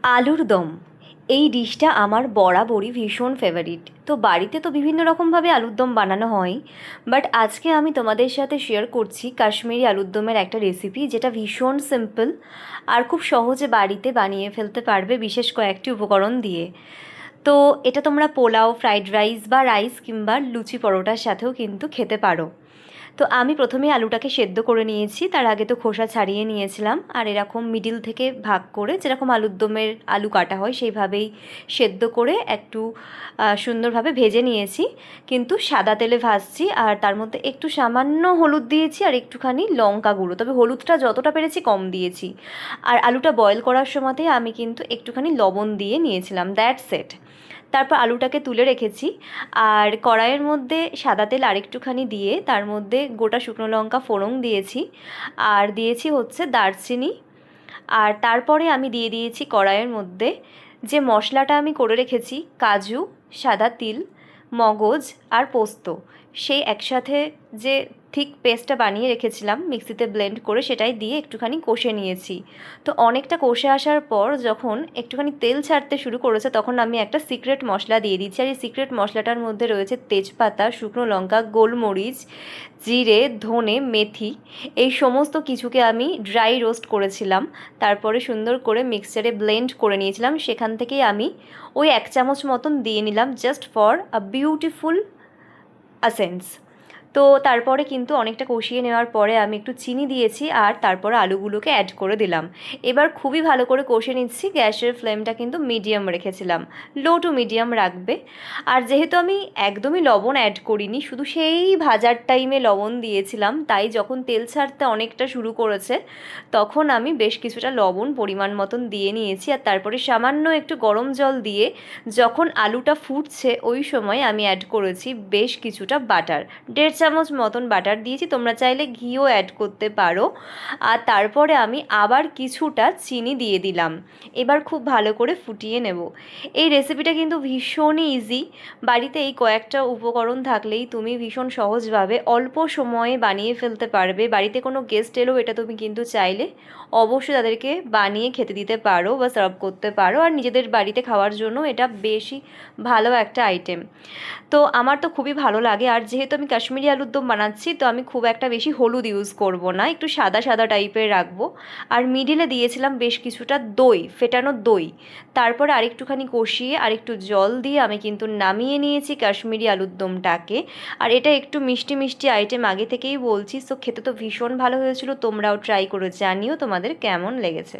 আলুর দম এই ডিশটা আমার বরাবরই ভীষণ ফেভারিট। তো বাড়িতে তো বিভিন্ন রকমভাবে আলুর দম বানানো হয়, বাট আজকে আমি তোমাদের সাথে শেয়ার করছি কাশ্মীরি আলুর দমের একটা রেসিপি, যেটা ভীষণ সিম্পল আর খুব সহজে বাড়িতে বানিয়ে ফেলতে পারবে বিশেষ কয়েকটি উপকরণ দিয়ে। তো এটা তোমরা পোলাও, ফ্রাইড রাইস বা রাইস কিংবা লুচি পরোটার সাথেও কিন্তু খেতে পারো। তো আমি প্রথমে আলুটাকে সেদ্ধ করে নিয়েছি, তার আগে তো খোসা ছাড়িয়ে নিয়েছিলাম, আর এরকম মিডিল থেকে ভাগ করে যেরকম আলুর দমের আলু কাটা হয় সেইভাবেই সেদ্ধ করে একটু সুন্দরভাবে ভেজে নিয়েছি। কিন্তু সাদা তেলে ভাজছি, আর তার মধ্যে একটু সামান্য হলুদ দিয়েছি আর একটুখানি লঙ্কা গুঁড়ো, তবে হলুদটা যতটা পেরেছি কম দিয়েছি। আর আলুটা বয়েল করার সময়তে আমি কিন্তু একটুখানি লবণ দিয়ে নিয়েছিলাম, দ্যাটস ইট। তারপর আলুটাকে তুলে রেখেছি, আর কড়াইয়ের মধ্যে সাদা তেল আরেকটুখানি দিয়ে তার মধ্যে গোটা শুকনো লঙ্কা ফোড়ন দিয়েছি, আর দিয়েছি হচ্ছে দারচিনি। আর তারপরে আমি দিয়ে দিয়েছি কড়াইয়ের মধ্যে যে মশলাটা আমি করে রেখেছি, কাজু, সাদা তিল, মগজ আর পোস্ত, সেই একসাথে যে ঠিক পেস্টটা বানিয়ে রেখেছিলাম মিক্সিতে ব্লেন্ড করে, সেটাই দিয়ে একটুখানি কষে নিয়েছি। তো অনেকটা কষে আসার পর যখন একটুখানি তেল ছাড়তে শুরু করেছে, তখন আমি একটা সিক্রেট মশলা দিয়ে দিচ্ছি। আর এই সিক্রেট মশলাটার মধ্যে রয়েছে তেজপাতা, শুকনো লঙ্কা, গোলমরিচ, জিরে, ধনে, মেথি, এই সমস্ত কিছুকে আমি ড্রাই রোস্ট করেছিলাম। তারপরে সুন্দর করে মিক্সচারে ব্লেন্ড করে নিয়েছিলাম, সেখান থেকেই আমি ওই 1 চামচ মতন দিয়ে নিলাম, just for a beautiful essence. তো তারপরে কিন্তু অনেকটা কষিয়ে নেওয়ার পরে আমি একটু চিনি দিয়েছি, আর তারপরে আলুগুলোকে অ্যাড করে দিলাম। এবার খুবই ভালো করে কষে নিচ্ছি, গ্যাসের ফ্লেমটা কিন্তু মিডিয়াম রেখেছিলাম, লো টু মিডিয়াম রাখবে। আর যেহেতু আমি একদমই লবণ অ্যাড করিনি, শুধু সেই ভাজার টাইমে লবণ দিয়েছিলাম, তাই যখন তেল ছাড়তে অনেকটা শুরু করেছে তখন আমি বেশ কিছুটা লবণ পরিমাণ মতন দিয়ে নিয়েছি। আর তারপরে সামান্য একটু গরম জল দিয়ে যখন আলুটা ফুটছে ওই সময় আমি অ্যাড করেছি বেশ কিছুটা বাটার, 1.5 চামচ মতন বাটার দিয়েছি, তোমরা চাইলে ঘিও অ্যাড করতে পারো। আর তারপরে আমি আবার কিছুটা চিনি দিয়ে দিলাম। এবার খুব ভালো করে ফুটিয়ে নেব। এই রেসিপিটা কিন্তু ভীষণই ইজি, বাড়িতে এই কয়েকটা উপকরণ থাকলেই তুমি ভীষণ সহজভাবে অল্প সময়ে বানিয়ে ফেলতে পারবে। বাড়িতে কোনো গেস্ট এলেও এটা তুমি কিন্তু চাইলে অবশ্যই তাদেরকে বানিয়ে খেতে দিতে পারো বা সার্ভ করতে পারো, আর নিজেদের বাড়িতে খাওয়ার জন্য এটা বেশি ভালো একটা আইটেম। তো আমার তো খুবই ভালো লাগে। আর যেহেতু আমি কাশ্মীরি আলুর দম বানাচ্ছি, তো আমি খুব একটা বেশি হলুদ ইউজ করব না, একটু সাদা সাদা টাইপের রাখবো। আর মিডিলে দিয়েছিলাম বেশ কিছুটা দই, ফেটানো দই। তারপরে আরেকটুখানি কষিয়ে আরেকটু জল দিয়ে আমি কিন্তু নামিয়ে নিয়েছি কাশ্মীরি আলুর দমটাকে। আর এটা একটু মিষ্টি মিষ্টি আইটেম, আগে থেকেই বলছি। সো খেতে তো ভীষণ ভালো হয়েছিল, তোমরাও ট্রাই করে জানিও তোমাদের কেমন লেগেছে।